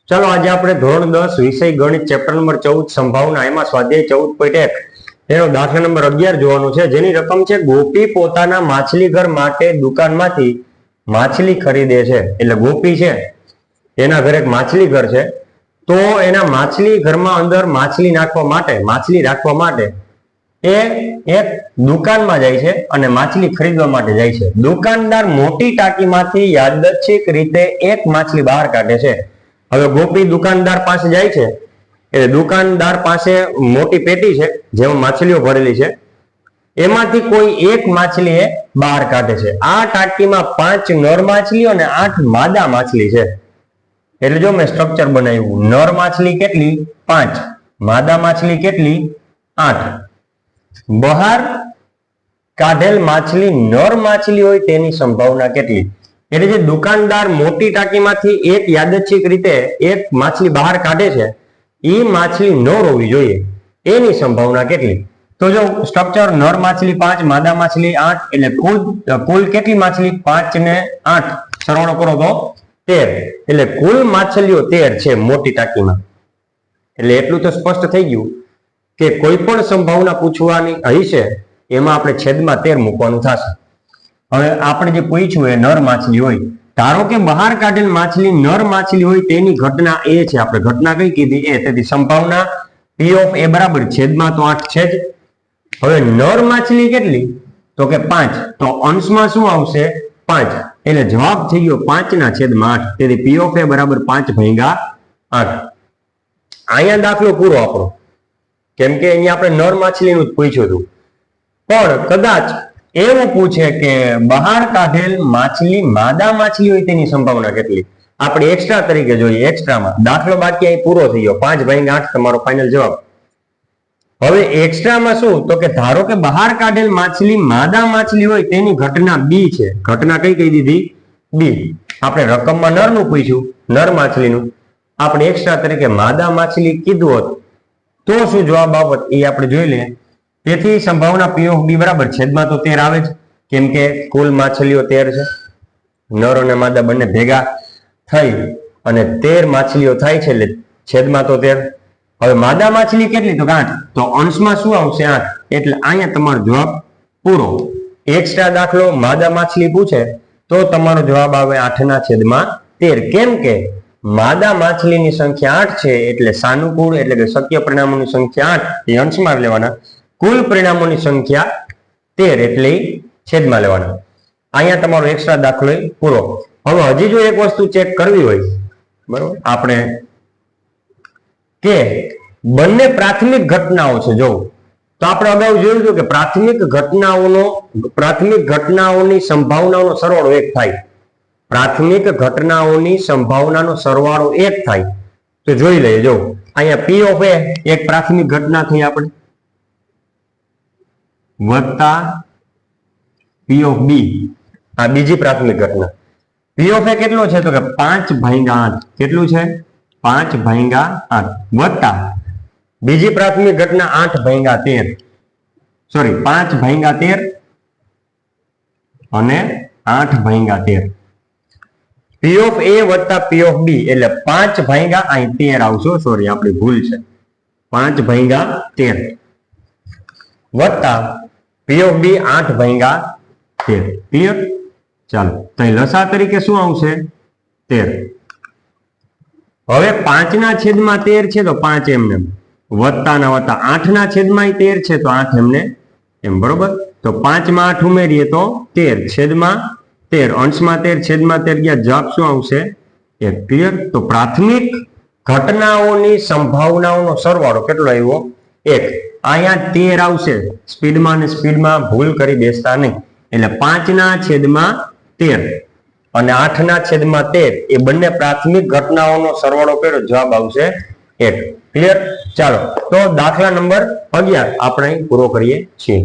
ચાલો આજે આપણે ધોરણ 10 વિષય ગણિત ચેપ્ટર નંબર 14 સંભાવના એમાં સ્વાધ્યાય 14.1 એનો દાખલા નંબર 11 જોવાનો છે, જેની રકમ છે ગોપી પોતાના માછલી ઘર માટે દુકાનમાંથી માછલી ખરીદે છે. એટલે ગોપી છે એના ઘરે એક માછલી ઘર છે, તો એના માછલી ઘરમાં અંદર માછલી રાખવા માટે એ એક દુકાનમાં જાય છે અને માછલી ખરીદવા માટે જાય છે. દુકાનદાર મોટી ટાંકીમાંથી યાદચ્છિક રીતે એક માછલી બહાર કાઢે છે. હવે ગોપી દુકાનદાર પાસે જાય છે, એટલે દુકાનદાર પાસે મોટી પેટી છે જેમાં માછલીઓ ભરેલી છે, એમાંથી કોઈ એક માછલી એ બહાર કાઢે છે. આ ટાંકીમાં 5 નર માછલીઓ અને 8 માદા માછલી છે. એટલે જો મેં સ્ટ્રક્ચર બનાવ્યું, નર માછલી કેટલી 5, માદા માછલી કેટલી 8. બહાર કાઢેલ માછલી નર માછલી હોય તેની સંભાવના કેટલી? એટલે જે દુકાનદાર મોટી ટાંકીમાંથી એક યાદચ્છિક રીતે એક માછલી બહાર કાઢે છે, એ માછલી નર હોવી જોઈએ, એની સંભાવના કેટલી? તો જો સ્ટ્રક્ચર નર માછલી 5, માદા માછલી 8, એટલે કુલ કેટલી માછલી 5 ને 8 સરવાળો કરો તો 13. એટલે કુલ માછલીઓ 13 છે મોટી ટાંકીમાં. એટલે એટલું તો સ્પષ્ટ થઈ ગયું કે કોઈ પણ સંભાવના પૂછવાની હશે એમાં આપણે છેદમાં 13 મૂકવાનું થશે. હવે આપણે જે પૂછ્યું એ નર માછલી હોય, ધારો કે બહાર કાઢેલ માછલી નર માછલી હોય તેની ઘટના એ છે. આપણે ઘટના કઈ કીધી એ, તેથી સંભાવના P of A બરાબર છેદમાં તો 8 છે જ. હવે નર માછલી કેટલી? તો કે 5, તો અંશમાં શું આવશે 5, એટલે જવાબ થઈ ગયો 5 ના છેદમાં 8. તેથી P of A બરાબર 5/8. અહીંયા દાખલો પૂરો આપણો, કેમ કે અહીંયા આપણે નર માછલીનું જ પૂછ્યું હતું. પણ કદાચ એવું પૂછે કે બહાર કાઢેલ માછલી માદા માછલી હોય તેની સંભાવના કેટલી? આપણે એક્સ્ટ્રા તરીકે જોઈએ, એક્સ્ટ્રામાં દાખલો બાકી અહીં પૂરો થઈ ગયો. 5/8 તમારો ફાઇનલ જવાબ. હવે એક્સ્ટ્રામાં શું? તો કે ધારો કે બહાર કાઢેલ માછલી માદા માછલી હોય તેની ઘટના B છે. ઘટના કઈ કહી દીધી? B. આપણે રકમમાં નર નું પૂછ્યું, નર માછલીનું. આપણે એક્સ્ટ્રા તરીકે માદા માછલી કીધું હોત તો શું જવાબ આવત એ આપણે જોઈ લઈએ. તેથી સંભાવના P of B બરાબર છેદમાં તો 13 આવે જ, કેમ કે કુલ માછલીઓ 13 છે. નર અને માદા બંને ભેગા થઈ અને 13 માછલીઓ થાય છે, એટલે છેદમાં તો 13. હવે માદા માછલી કેટલી? તો 8, તો અંશમાં શું આવશે 8. એટલે અહીંયા તમારો જવાબ પૂરો. એક્સ્ટ્રા દાખલો માદા માછલી પૂછે તો તમારો જવાબ આવે 8 ના છેદમાં 13. કેમ કે માદા માછલીની સંખ્યા 8 છે, એટલે સાનુકૂળ એટલે કે શક્ય પરિણામોની સંખ્યા 8 એ અંશમાં લેવાના, કુલ પરિણામોની સંખ્યા 13 એટલે છેદમાં લેવાના. અહીંયા તમારો એક્સ્ટ્રા દાખલો પૂરો. હવે હજી જો એક વસ્તુ ચેક કરવી હોય, બરોબર, આપણે કે બંને પ્રાથમિક ઘટનાઓ છે જો, તો આપણે અગાઉ જોયું હતું કે પ્રાથમિક ઘટનાઓની સંભાવનાનો સરવાળો 1 થાય. પ્રાથમિક ઘટનાઓની સંભાવનાનો સરવાળો 1 થાય. તો જોઈ લઈએ, જો અહીંયા P of A એક પ્રાથમિક ઘટના થઈ આપણે, વત્તા P of B આ બીજી પ્રાથમિક ઘટના. P of A કેટલો છે? તો કે 5/8. કેટલું છે? 5/8 વત્તા બીજી પ્રાથમિક ઘટના 8/13, સોરી 5/13 અને 8/13. P of A વત્તા P of B એટલે 5/13 આવશે, સોરી આપણી ભૂલ છે, 5/13 વત્તા P of B 8/13. ક્લિયર? ચાલો, તો લસા તરીકે શું આવશે 13. હવે 5 ના છેદમાં 13 છે તો 5 એમને, વત્તા ના વત્તા 8 ના છેદમાં 13 છે તો 8 એમને એમ, બરોબર. તો 5 માં 8 ઉમેરીએ તો 13 છેદમાં 13, અંશમાં 13 છેદમાં 13 ગયા, જવાબ શું આવશે 1. ક્લિયર? તો પ્રાથમિક ઘટનાઓની સંભાવનાઓનો સરવાળો કેટલો આવ્યો 1. અહીંયા 13 આવશે, સ્પીડમાં અને સ્પીડમાં ભૂલ કરી બેસતા નહીં. એટલે 5 ના છેદમાં 13 અને 8 ના છેદમાં 13 એ બંને પ્રાથમિક ઘટનાઓનો સરવાળો કર્યો, જવાબ આવશે 1. ક્લિયર? ચાલો, તો દાખલા નંબર 11 આપણે પૂરો કરીએ છીએ.